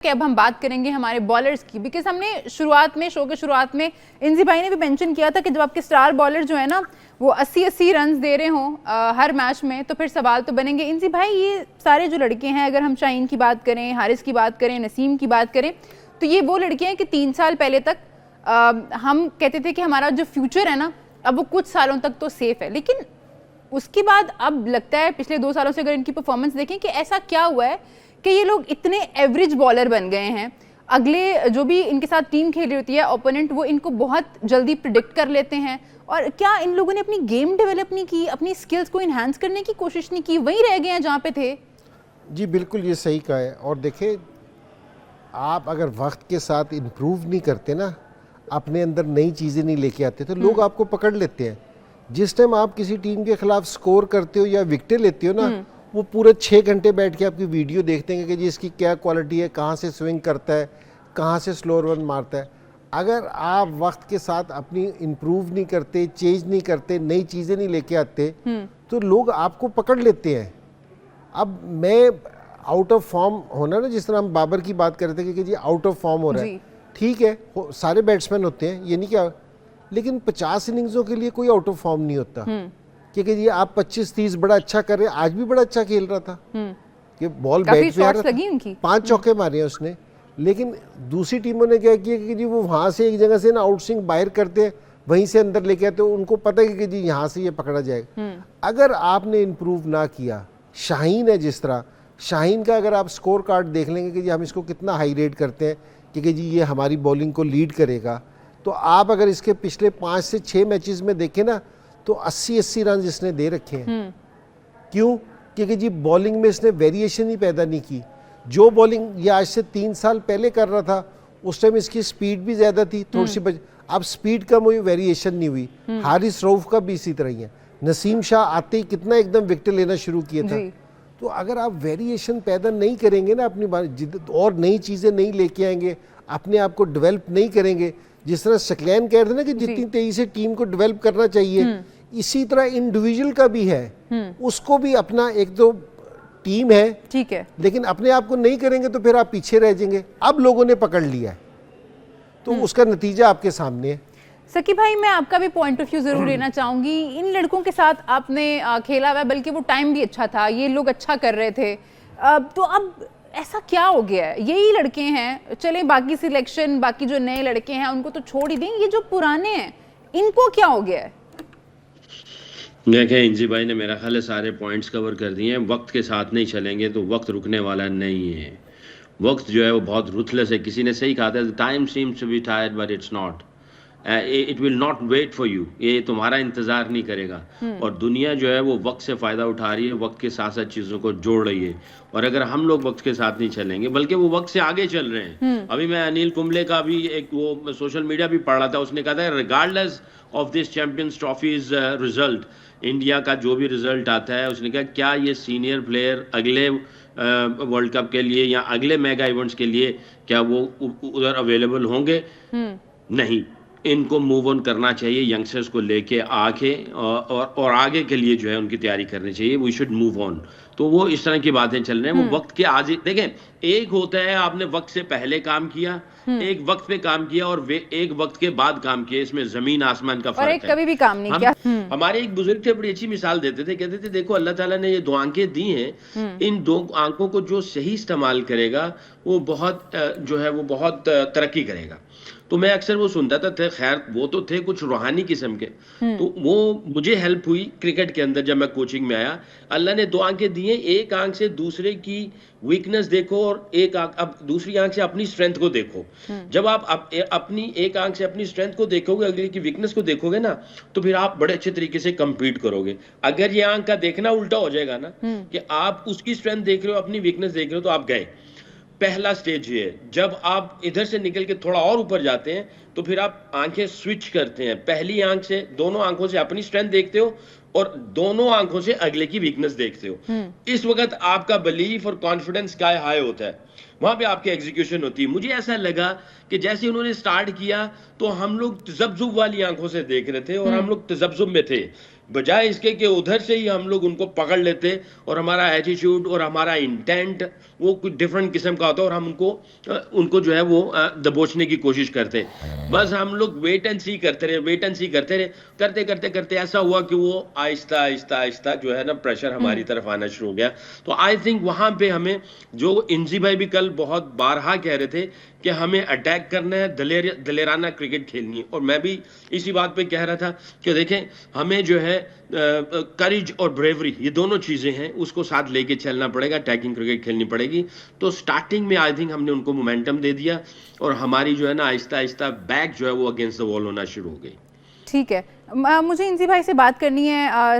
कि अब हम बात करेंगे हमारे बॉलर्स की, बिकॉज हमने शुरुआत में, शो के शुरुआत में इंजी भाई ने भी मेंशन किया था कि जब आपके स्टार बॉलर जो है ना वो 80-80 रन दे रहे हों हर मैच में, तो फिर सवाल तो बनेंगे। इंजी भाई, ये सारे जो लड़के हैं, अगर हम शाहीन की बात करें, हारिस की बात करें, नसीम की बात करें, तो ये वो लड़के हैं कि 3 साल पहले तक हम कहते थे कि हमारा जो फ्यूचर है ना, अब वो कुछ सालों तक तो सेफ है, लेकिन उसके बाद अब लगता है पिछले 2 सालों से अगर इनकी परफॉर्मेंस देखें कि ऐसा क्या हुआ है कि ये लोग इतने एवरेज बॉलर बन गए हैं। अगले जो भी इनके साथ टीम खेल रही होती है ओपोनेंट, वो इनको बहुत जल्दी प्रिडिक्ट कर लेते हैं। और क्या इन लोगों ने अपनी गेम डेवलप नहीं की, अपनी स्किल्स को इन्हांस करने की कोशिश नहीं की, वहीं रह गए हैं जहाँ पे थे? जी बिल्कुल, ये सही कहा है। और देखिए, आप अगर वक्त के साथ इम्प्रूव नहीं करते ना, अपने अंदर नई चीज़ें नहीं लेके आते, तो लोग आपको पकड़ लेते हैं। जिस टाइम आप किसी टीम के खिलाफ स्कोर करते हो या विकेटें लेते हो ना, वो पूरे 6 घंटे बैठ के आपकी वीडियो देखते हैं कि जी इसकी क्या क्वालिटी है, कहाँ से स्विंग करता है, कहाँ से स्लो रन मारता है। अगर आप वक्त के साथ अपनी इम्प्रूव नहीं करते, चेंज नहीं करते, नई चीज़ें नहीं लेके आते, तो लोग आपको पकड़ लेते हैं। अब मैं आउट ऑफ फॉर्म होना ना, जिस तरह हम बाबर की बात कर रहे थे कि जी आउट ऑफ फॉर्म हो रहा है, ठीक है, सारे बैट्समैन होते हैं, ये नहीं क्या, लेकिन 50 इनिंग्सों के लिए कोई आउट ऑफ फॉर्म नहीं होता। क्योंकि जी आप 25-30 बड़ा अच्छा कर रहे हैं, आज भी बड़ा अच्छा खेल रहा था कि बॉल बैट पे आ रहा था, 5 चौके मारे हैं उसने। लेकिन दूसरी टीमों ने क्या किया कि जी वो वहाँ से एक जगह से ना आउट स्विंग बाहर करते हैं, वहीं से अंदर लेके आते, उनको पता है कि जी यहाँ से ये पकड़ा जाएगा। अगर आपने इम्प्रूव ना किया, शाहीन है जिस तरह, शाहीन का अगर आप स्कोर कार्ड देख लेंगे कि जी हम इसको कितना हाई रेट करते हैं कि जी ये हमारी बॉलिंग को लीड करेगा, तो आप अगर इसके पिछले 5 से 6 मैचेस में देखें ना, तो 80-80 रन इसने दे रखे हैं। क्यों? क्योंकि जी बॉलिंग में इसने वेरिएशन ही पैदा नहीं की। जो बॉलिंग ये आज से 3 साल पहले कर रहा था, उस टाइम इसकी स्पीड भी ज़्यादा थी, थोड़ी सी अब स्पीड कम हुई, वेरिएशन नहीं हुई। हारिस रऊफ का भी इसी तरह ही है। नसीम शाह आते ही कितना एकदम विकेट लेना शुरू किया था। तो अगर आप वेरिएशन पैदा नहीं करेंगे ना अपनी बात, और नई चीज़ें नहीं लेके आएंगे, अपने आप को डेवलप नहीं करेंगे, जिस तरह सकलैन कह रहे थे ना कि जितनी तेजी से टीम को डेवलप करना चाहिए, इसी तरह इंडिविजुअल का भी है। उसको भी अपना, एक तो टीम है ठीक है, लेकिन अपने आप को नहीं करेंगे तो फिर आप पीछे रह जाएंगे। अब लोगों ने पकड़ लिया है, तो उसका नतीजा आपके सामने है। सकी भाई, मैं आपका भी पॉइंट ऑफ व्यू जरूर लेना चाहूंगी। इन लड़कों के साथ आपने खेला हुआ, बल्कि वो टाइम भी अच्छा था, ये लोग अच्छा कर रहे थे, तो अब ऐसा क्या हो गया है? यही लड़के हैं, चलें बाकी सिलेक्शन, बाकी जो नए लड़के हैं उनको तो छोड़ ही दें, ये जो पुराने हैं इनको क्या हो गया है? देखिए, इंजी भाई ने मेरा ख्याल है सारे पॉइंट्स कवर कर दिए हैं। वक्त के साथ नहीं चलेंगे तो वक्त रुकने वाला नहीं है। वक्त जो है वो बहुत रुथलेस है। किसी ने सही कहा था, time seems to be tired but it's not, it will not wait for you. ये तुम्हारा इंतजार नहीं करेगा। और दुनिया जो है वो वक्त से फ़ायदा उठा रही है, वक्त के साथ साथ चीज़ों को जोड़ रही है। और अगर हम लोग वक्त के साथ नहीं चलेंगे, बल्कि वो वक्त से आगे चल रहे हैं। अभी मैं अनिल कुंबले का भी एक वो सोशल मीडिया भी पढ़ रहा था, उसने कहा था regardless of this champions trophies result, India का जो भी रिजल्ट आता है, उसने कहा क्या ये सीनियर प्लेयर अगले वर्ल्ड कप के लिए या अगले मेगा इवेंट्स के लिए क्या वो उधर अवेलेबल होंगे? नहीं। इनको मूव ऑन करना चाहिए, यंगस्टर्स को लेके आके और आगे के लिए जो है उनकी तैयारी करनी चाहिए। We should move on. तो वो इस तरह की बातें चल रही हैं। वो वक्त के आज देखें, एक होता है आपने वक्त से पहले काम किया, एक वक्त पे काम किया, और वे एक वक्त के बाद काम किया। इसमें जमीन आसमान का फर्क है। कभी भी काम नहीं किया। हमारे एक बुजुर्ग थे, बड़ी अच्छी मिसाल देते थे, कहते थे देखो अल्लाह ताला ने ये 2 आंखें दी हैं, इन 2 आंखों को जो सही इस्तेमाल करेगा वो बहुत जो है वो बहुत तरक्की करेगा। तो मैं अक्सर वो सुनता था, खैर वो तो थे कुछ रूहानी किस्म के, तो वो मुझे हेल्प हुई क्रिकेट के अंदर जब मैं कोचिंग में आया। अल्लाह ने 2 आंखें दी हैं, एक आंख से दूसरे की वीकनेस देखो और एक आंख, अब दूसरी आंख से अपनी स्ट्रेंथ को देखो। जब आप अपनी एक आंख से अपनी स्ट्रेंथ को देखोगे, अगले की वीकनेस को देखोगे ना, तो फिर आप बड़े अच्छे तरीके से compete करोगे। अगर ये आंख का देखना उल्टा हो जाएगा ना, कि आप उसकी स्ट्रेंथ देख रहे हो, अपनी वीकनेस देख रहे हो, तो आप गए। पहला स्टेज ये है। जब आप इधर से निकल के थोड़ा और ऊपर जाते हैं, तो फिर आप आंखें स्विच करते हैं। पहली आंख से, दोनों आंखों से अपनी स्ट्रेंथ देखते हो और दोनों आंखों से अगले की वीकनेस देखते हो। इस वक्त आपका बिलीफ और कॉन्फिडेंस स्काई हाई होता है, वहां पे आपकी एग्जीक्यूशन होती है। मुझे ऐसा लगा कि जैसे उन्होंने स्टार्ट किया तो हम लोग तजब्जुब वाली आंखों से देख रहे थे और हम लोग तजब्जुब में थे। बजाय इसके कि उधर से ही हम लोग उनको पकड़ लेते और हमारा एटीट्यूड और हमारा इंटेंट वो कुछ डिफरेंट किस्म का होता और हम उनको जो है वो दबोचने की कोशिश करते। बस हम लोग वेट एंड सी करते रहे, करते करते करते ऐसा हुआ कि वो आहिस्ता आहिस्ता आहिस्ता जो है ना प्रेशर हमारी तरफ आना शुरू हो गया। तो आई थिंक वहां पे हमें, जो इंजी भाई भी कल बहुत बारहा कह रहे थे कि हमें अटैक करना है, दलेराना क्रिकेट खेलनी है, और मैं भी इसी बात पे कह रहा था कि देखें हमें जो है करेज और ब्रेवरी ये दोनों चीजें हैं, उसको साथ लेके चलना पड़ेगा, अटैकिंग क्रिकेट खेलनी पड़ेगी। तो स्टार्टिंग में आई थिंक हमने उनको मोमेंटम दे दिया और हमारी जो है ना आहिस्ता आहिस्ता बैक जो है वो अगेंस्ट द वॉल होना शुरू हो गई। ठीक है, मुझे इंजी भाई से बात करनी है